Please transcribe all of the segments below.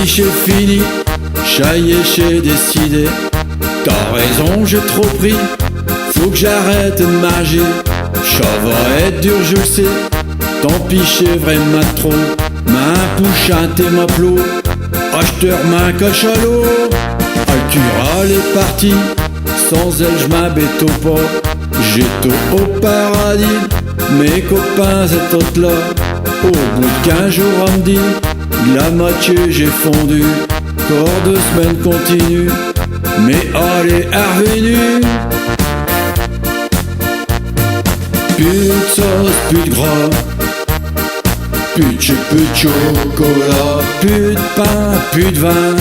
j'ai fini, ça y est, j'ai décidé. T'as raison, j'ai trop pris, faut que j'arrête de manger. Ça va être dur, je le sais, tant pis, j'ai vraiment trop. Ma pouchante et ma plot, acheteur ma cache à l'eau. Altura est parti, sans elle j'm'abête pas. J'étais au paradis, mes copains étaient là. Au bout de 15 jours on me dit, la moitié j'ai fondu. Corps de semaine continue, mais allez, revenu. Plus de sauce, plus de gras, plus de chocolat, plus de pain, plus de vin.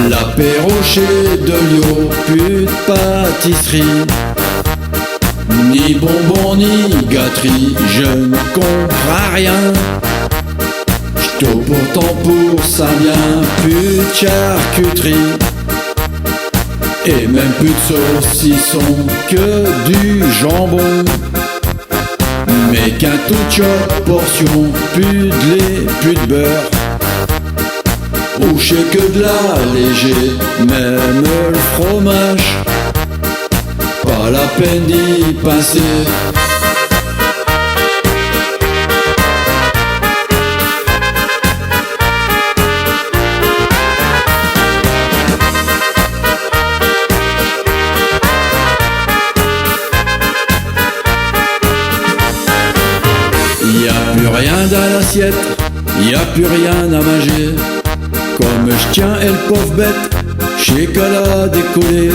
L'apéro chez Delio, plus de pâtisserie, ni bonbons ni gâteries, je ne comprends rien. J't'au pourtant pour ça bien, plus de charcuterie, et même plus de saucisson que du jambon. Mais qu'un tout portion, plus de lait, plus de beurre. Ou je sais que de l'allégé, même le fromage, pas la peine d'y passer. Y'a plus rien dans l'assiette, y'a plus rien à manger. Comme je tiens elle pauvre bête, j'ai qu'à la décoller.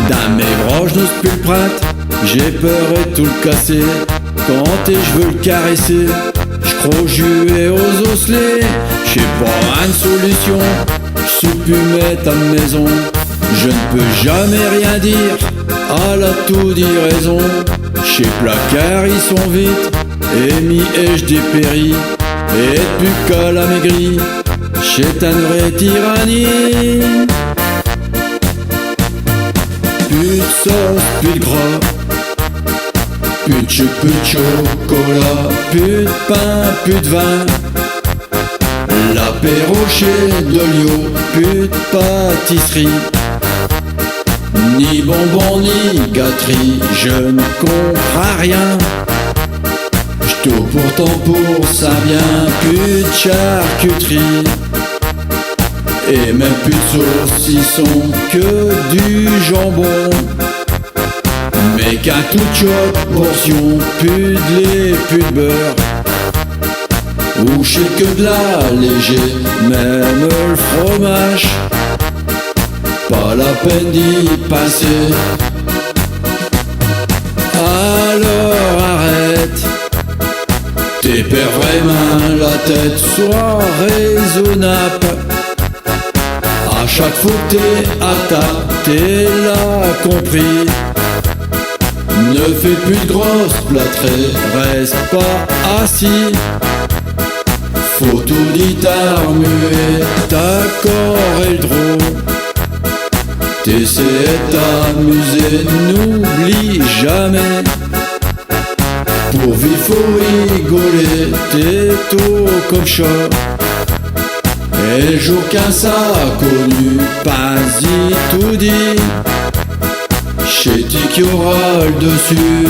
Dans mes bras je n'ose plus le prendre, j'ai peur de tout le casser. Quand je veux le caresser, je crois jouer aux osselets. J'ai pas une solution, je suis plus mettre à la maison. Je ne peux jamais rien dire, à la tout dit raison. Chez placard ils sont vite, et mi-ai-je dépéri, et plus qu'à la maigrie. C'est une vraie tyrannie. Plus de sauce, plus de gras, plus de chocolat, plus de pain, plus de vin. L'apéro chez Delio, plus de pâtisserie, ni bonbons ni gâteries, je ne comprends rien. J't'au pourtant pour ça bien, plus de charcuterie, et même plus de saucisson que du jambon. Mais qu'un tout portion, plus de lait, plus de beurre. Ou je sais que de l'allégé, même le fromage, pas la peine d'y passer. Alors arrête, t'es perds vraiment la tête, sois raisonnable. À chaque fois que t'es à table, t'es là compris. Ne fais plus de grosses plâtrées, reste pas assis. Faut tout dit t'armuer, d'accord et le drôle. T'essaies de t'amuser, n'oublie jamais. Pour vivre faut rigoler, t'es tôt comme chat. Et le jour qu'un ça connu, pas-y tout dit. Chez qui y aura le dessus.